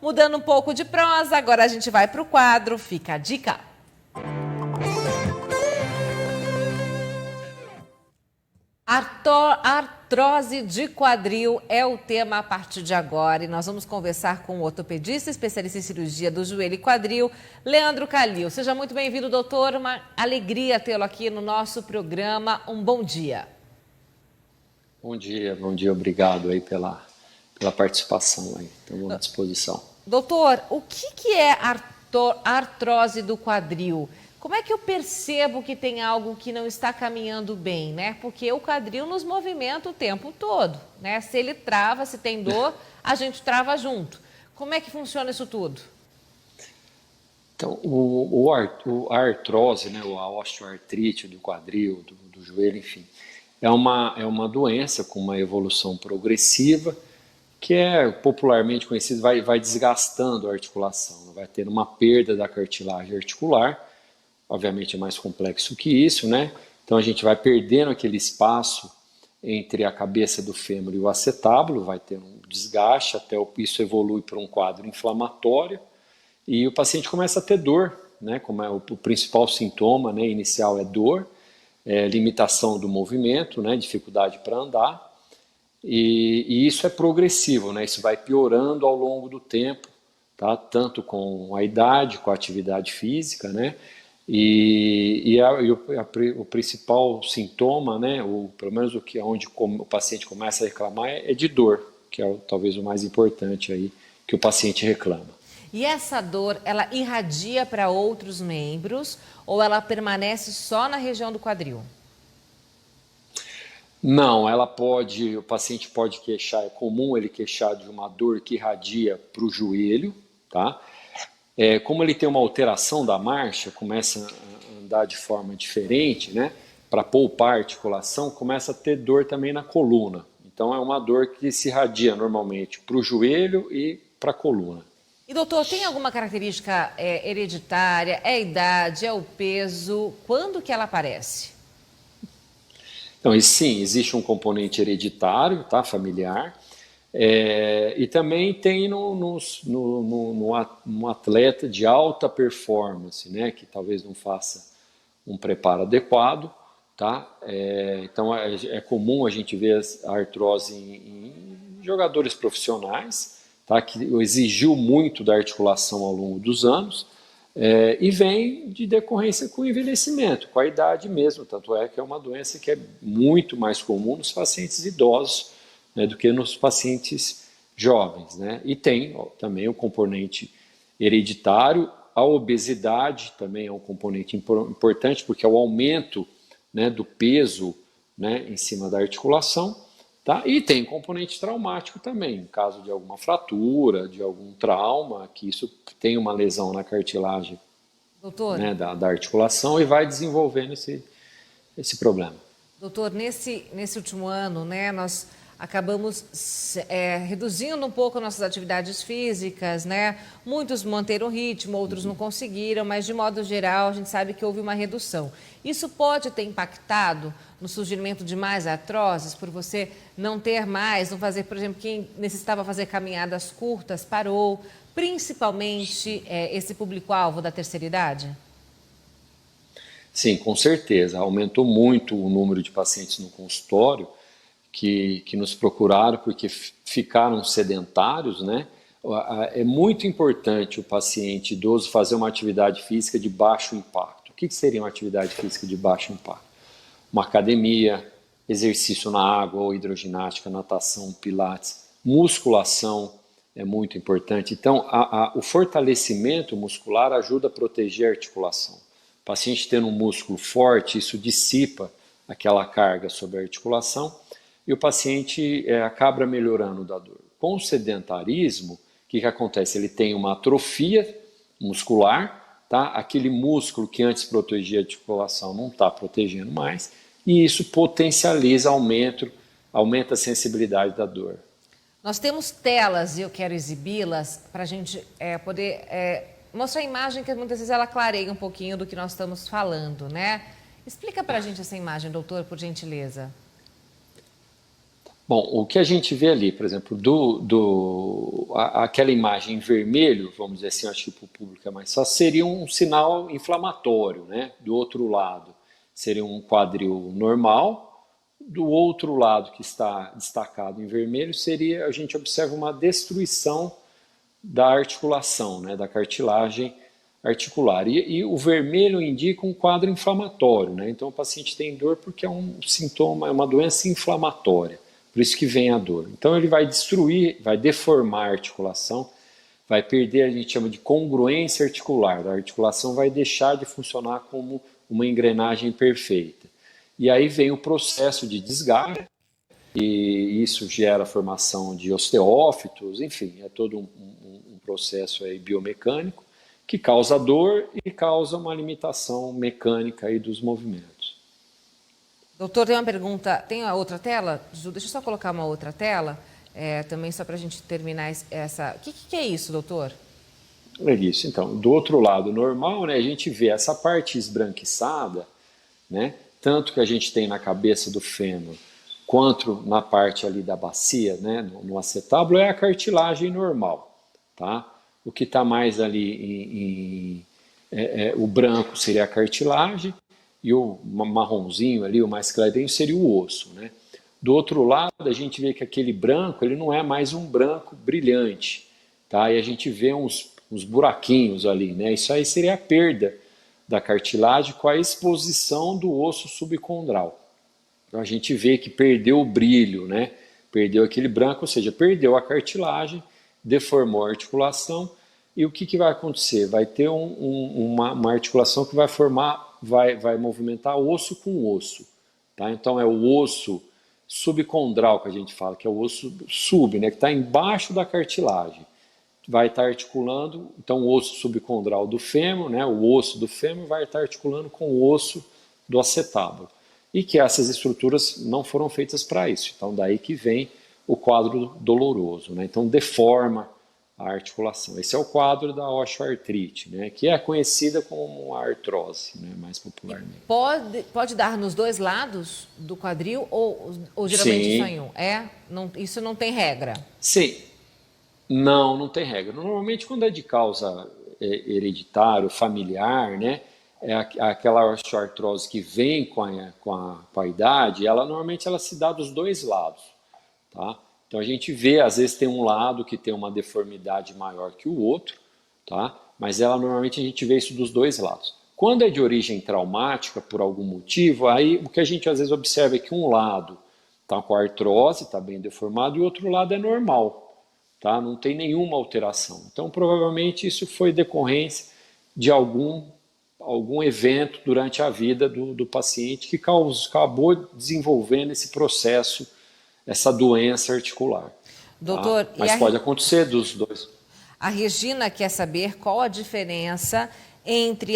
Mudando um pouco de prosa, agora a gente vai para o quadro Fica a Dica. Artrose de quadril é o tema a partir de agora e nós vamos conversar com o ortopedista especialista em cirurgia do joelho e quadril, Leandro Calil. Seja muito bem-vindo, doutor. Uma alegria tê-lo aqui no nosso programa. Um bom dia. Bom dia. Obrigado aí pela participação aí. Estamos à disposição. Doutor, o que é artrose do quadril? Como é que eu percebo que tem algo que não está caminhando bem, né? Porque o quadril nos movimenta o tempo todo, né? Se ele trava, se tem dor, a gente trava junto. Como é que funciona isso tudo? Então, a artrose, né, a osteoartrite do quadril, do joelho, enfim, é uma doença com uma evolução progressiva que é popularmente conhecido, vai desgastando a articulação, vai ter uma perda da cartilagem articular. Obviamente é mais complexo que isso, né? Então a gente vai perdendo aquele espaço entre a cabeça do fêmur e o acetábulo, vai ter um desgaste, até isso evolui para um quadro inflamatório e o paciente começa a ter dor, né? Como é o principal sintoma, né, inicial é dor, limitação do movimento, né, dificuldade para andar e isso é progressivo, né? Isso vai piorando ao longo do tempo, tá? Tanto com a idade, com a atividade física, né? O principal sintoma, né, pelo menos onde o paciente começa a reclamar é de dor, que é talvez o mais importante aí que o paciente reclama. E essa dor, ela irradia para outros membros ou ela permanece só na região do quadril? Não, o paciente pode queixar, é comum ele queixar de uma dor que irradia para o joelho, tá? Como ele tem uma alteração da marcha, começa a andar de forma diferente, né? Para poupar a articulação, começa a ter dor também na coluna. Então é uma dor que se irradia normalmente para o joelho e para a coluna. E doutor, tem alguma característica hereditária? É a idade, é o peso? Quando que ela aparece? Então, sim, existe um componente hereditário, tá? Familiar. E também tem no atleta de alta performance, né, que talvez não faça um preparo adequado, tá? Então é comum a gente ver a artrose em jogadores profissionais, tá, que exigiu muito da articulação ao longo dos anos e vem de decorrência com o envelhecimento, com a idade mesmo, tanto é que é uma doença que é muito mais comum nos pacientes idosos, né, do que nos pacientes jovens, né? E tem também o componente hereditário, a obesidade também é um componente importante, porque é o aumento, né, do peso, né, em cima da articulação, tá? E tem componente traumático também, em caso de alguma fratura, de algum trauma, que isso tem uma lesão na cartilagem, doutor, né, da articulação e vai desenvolvendo esse problema. Doutor, nesse último ano, né, nós acabamos reduzindo um pouco nossas atividades físicas, né? Muitos manteram o ritmo, outros não conseguiram, mas de modo geral a gente sabe que houve uma redução. Isso pode ter impactado no surgimento de mais artroses, por você não ter mais, não fazer, por exemplo, quem necessitava fazer caminhadas curtas parou, principalmente esse público-alvo da terceira idade? Sim, com certeza. Aumentou muito o número de pacientes no consultório que nos procuraram porque ficaram sedentários, né? É muito importante o paciente idoso fazer uma atividade física de baixo impacto. O que seria uma atividade física de baixo impacto? Uma academia, exercício na água ou hidroginástica, natação, pilates, musculação é muito importante. Então, o fortalecimento muscular ajuda a proteger a articulação. O paciente tendo um músculo forte, isso dissipa aquela carga sobre a articulação e o paciente acaba melhorando da dor. Com o sedentarismo, o que acontece? Ele tem uma atrofia muscular, tá? Aquele músculo que antes protegia a articulação não está protegendo mais, e isso potencializa, aumenta a sensibilidade da dor. Nós temos telas e eu quero exibi-las para a gente poder mostrar a imagem que muitas vezes ela clareia um pouquinho do que nós estamos falando, né? Explica para a gente essa imagem, doutor, por gentileza. Bom, o que a gente vê ali, por exemplo, aquela imagem em vermelho, vamos dizer assim, acho que para o público é mais fácil, seria um sinal inflamatório, né? Do outro lado seria um quadril normal, do outro lado que está destacado em vermelho seria, a gente observa uma destruição da articulação, né? Da cartilagem articular. E o vermelho indica um quadro inflamatório, né? Então o paciente tem dor porque é um sintoma, é uma doença inflamatória. Por isso que vem a dor. Então ele vai destruir, vai deformar a articulação, vai perder, a gente chama de congruência articular. A articulação vai deixar de funcionar como uma engrenagem perfeita. E aí vem o processo de desgaste, e isso gera a formação de osteófitos, enfim, é todo um processo aí biomecânico que causa dor e causa uma limitação mecânica aí dos movimentos. Doutor, tem uma pergunta. Tem a outra tela? Ju, deixa eu só colocar uma outra tela, também só para a gente terminar essa... O que é isso, doutor? É isso. Então, do outro lado normal, né, a gente vê essa parte esbranquiçada, né, tanto que a gente tem na cabeça do fêmur, quanto na parte ali da bacia, né, no acetábulo, é a cartilagem normal, tá? O que está mais ali o branco seria a cartilagem e o marronzinho ali, o mais clarinho, seria o osso, né? Do outro lado, a gente vê que aquele branco, ele não é mais um branco brilhante, tá? E a gente vê uns buraquinhos ali, né? Isso aí seria a perda da cartilagem com a exposição do osso subcondral. Então a gente vê que perdeu o brilho, né? Perdeu aquele branco, ou seja, perdeu a cartilagem, deformou a articulação. E o que vai acontecer? Vai ter uma articulação que vai formar, vai movimentar osso com osso. Tá? Então é o osso subcondral que a gente fala, que é o osso sub, né? Que está embaixo da cartilagem. Vai estar articulando, então o osso subcondral do fêmur, né? O osso do fêmur vai estar articulando com o osso do acetábulo. E que essas estruturas não foram feitas para isso. Então daí que vem o quadro doloroso, né? Então deforma a articulação. Esse é o quadro da osteoartrite, né? Que é conhecida como a artrose, né? Mais popularmente. Pode dar nos dois lados do quadril ou geralmente só em um? Isso não tem regra? Sim. Não tem regra. Normalmente quando é de causa hereditária, familiar, né? É aquela osteoartrose que vem com a idade, normalmente ela se dá dos dois lados, tá? Então a gente vê, às vezes tem um lado que tem uma deformidade maior que o outro, tá? Mas normalmente a gente vê isso dos dois lados. Quando é de origem traumática, por algum motivo, aí o que a gente às vezes observa é que um lado está com a artrose, está bem deformado, e o outro lado é normal, tá? Não tem nenhuma alteração. Então provavelmente isso foi decorrência de algum evento durante a vida do paciente que acabou desenvolvendo esse processo, essa doença articular. Doutor, tá? Mas pode acontecer dos dois. A Regina quer saber qual a diferença entre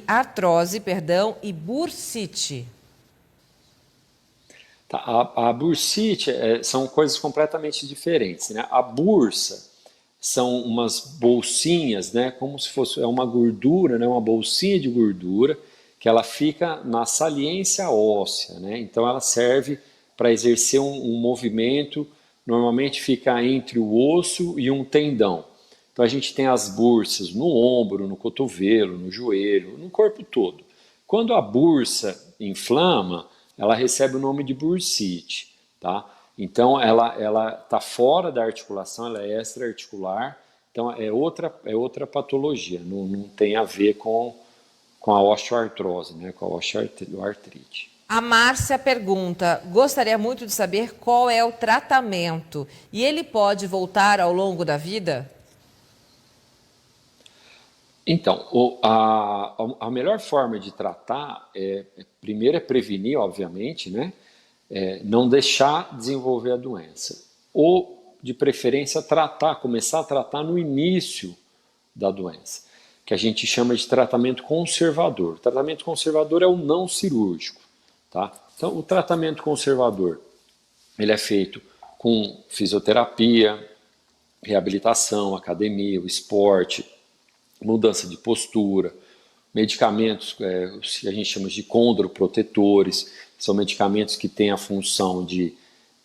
artrose, e bursite. Tá, a bursite são coisas completamente diferentes, né? A bursa são umas bolsinhas, né? Como se fosse uma gordura, né? Uma bolsinha de gordura que ela fica na saliência óssea, né? Então ela serve para exercer um movimento, normalmente fica entre o osso e um tendão. Então a gente tem as bursas no ombro, no cotovelo, no joelho, no corpo todo. Quando a bursa inflama, ela recebe o nome de bursite, tá? Então ela está fora da articulação, ela é extra-articular, então é outra patologia, não tem a ver com a osteoartrose, né? Com a osteoartrite. A Márcia pergunta, gostaria muito de saber qual é o tratamento e ele pode voltar ao longo da vida? Então, a melhor forma de tratar primeiro é prevenir, obviamente, né? Não deixar desenvolver a doença. Ou, de preferência, começar a tratar no início da doença, que a gente chama de tratamento conservador. O tratamento conservador é o não cirúrgico. Tá? Então, o tratamento conservador ele é feito com fisioterapia, reabilitação, academia, o esporte, mudança de postura, medicamentos que a gente chama de condroprotetores, são medicamentos que têm a função de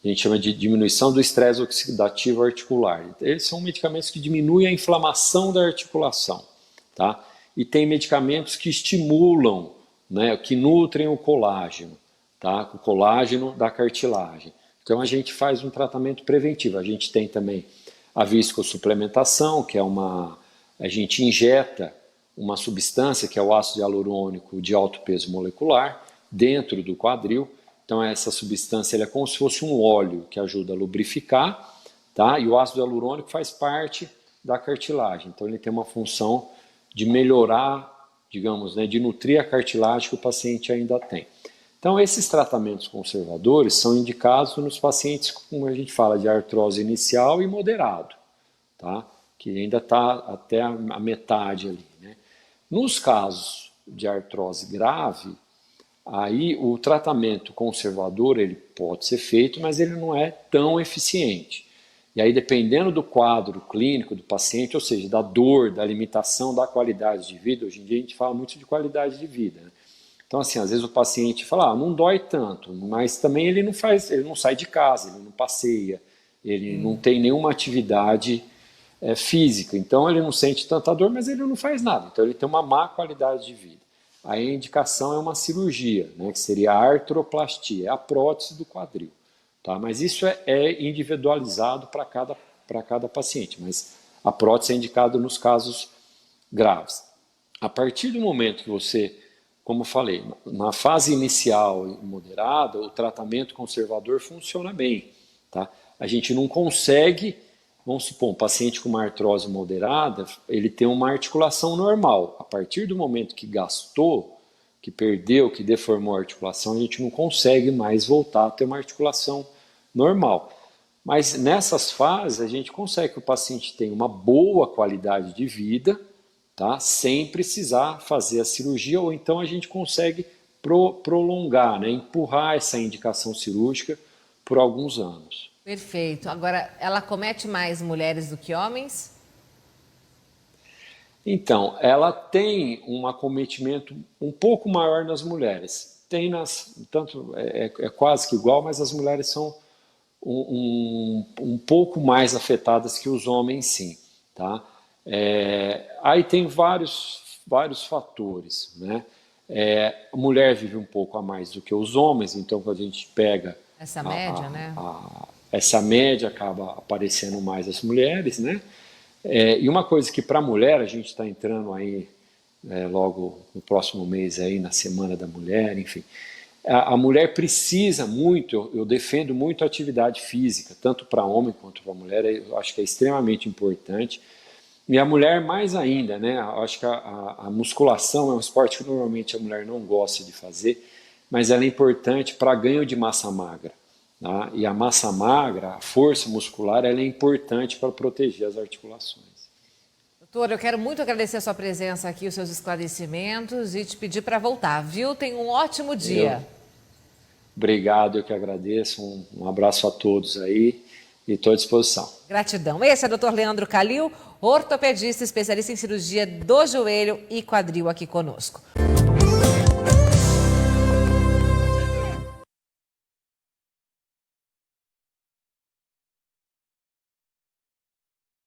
A gente chama de diminuição do estresse oxidativo articular. Eles são medicamentos que diminuem a inflamação da articulação, tá? E tem medicamentos que estimulam, né, que nutrem o colágeno, tá? O colágeno da cartilagem. Então a gente faz um tratamento preventivo. A gente tem também a viscosupplementação, que é a gente injeta uma substância que é o ácido hialurônico de alto peso molecular dentro do quadril. Então essa substância é como se fosse um óleo que ajuda a lubrificar, tá? E o ácido hialurônico faz parte da cartilagem. Então ele tem uma função de melhorar, digamos, né, de nutrir a cartilagem que o paciente ainda tem. Então esses tratamentos conservadores são indicados nos pacientes, como a gente fala, de artrose inicial e moderado, tá? Que ainda está até a metade ali, né? Nos casos de artrose grave, aí o tratamento conservador ele pode ser feito, mas ele não é tão eficiente. E aí, dependendo do quadro clínico do paciente, ou seja, da dor, da limitação da qualidade de vida, hoje em dia a gente fala muito de qualidade de vida, né? Então, assim, às vezes o paciente fala, não dói tanto, mas também ele não sai de casa, ele não passeia, ele não tem nenhuma atividade física, então ele não sente tanta dor, mas ele não faz nada, então ele tem uma má qualidade de vida. Aí a indicação é uma cirurgia, né, que seria a artroplastia, é a prótese do quadril, tá? Mas isso é individualizado para cada paciente, mas a prótese é indicada nos casos graves. A partir do momento que você, como eu falei, na fase inicial e moderada, o tratamento conservador funciona bem, tá? A gente não consegue, vamos supor, um paciente com uma artrose moderada, ele tem uma articulação normal. A partir do momento que gastou, que perdeu, que deformou a articulação, a gente não consegue mais voltar a ter uma articulação normal. Mas nessas fases, a gente consegue que o paciente tenha uma boa qualidade de vida, tá? Sem precisar fazer a cirurgia, ou então a gente consegue prolongar, né? Empurrar essa indicação cirúrgica por alguns anos. Perfeito. Agora, ela comete mais mulheres do que homens? Então, ela tem um acometimento um pouco maior nas mulheres. Tanto é quase que igual, mas as mulheres são um pouco mais afetadas que os homens, sim, tá? Aí tem vários fatores, né? A mulher vive um pouco a mais do que os homens, então quando a gente pega Essa média, né? Essa média acaba aparecendo mais as mulheres, né? E uma coisa que para a mulher, a gente está entrando aí logo no próximo mês aí na Semana da Mulher, enfim, a mulher precisa muito, eu defendo muito a atividade física, tanto para homem quanto para mulher, eu acho que é extremamente importante. E a mulher mais ainda, né? Eu acho que a musculação é um esporte que normalmente a mulher não gosta de fazer, mas ela é importante para ganho de massa magra. Tá? E a massa magra, a força muscular, ela é importante para proteger as articulações. Doutor, eu quero muito agradecer a sua presença aqui, os seus esclarecimentos e te pedir para voltar, viu? Tenha um ótimo dia. Obrigado, eu que agradeço. Um abraço a todos aí e estou à disposição. Gratidão. Esse é o Dr. Leandro Calil, ortopedista especialista em cirurgia do joelho e quadril aqui conosco.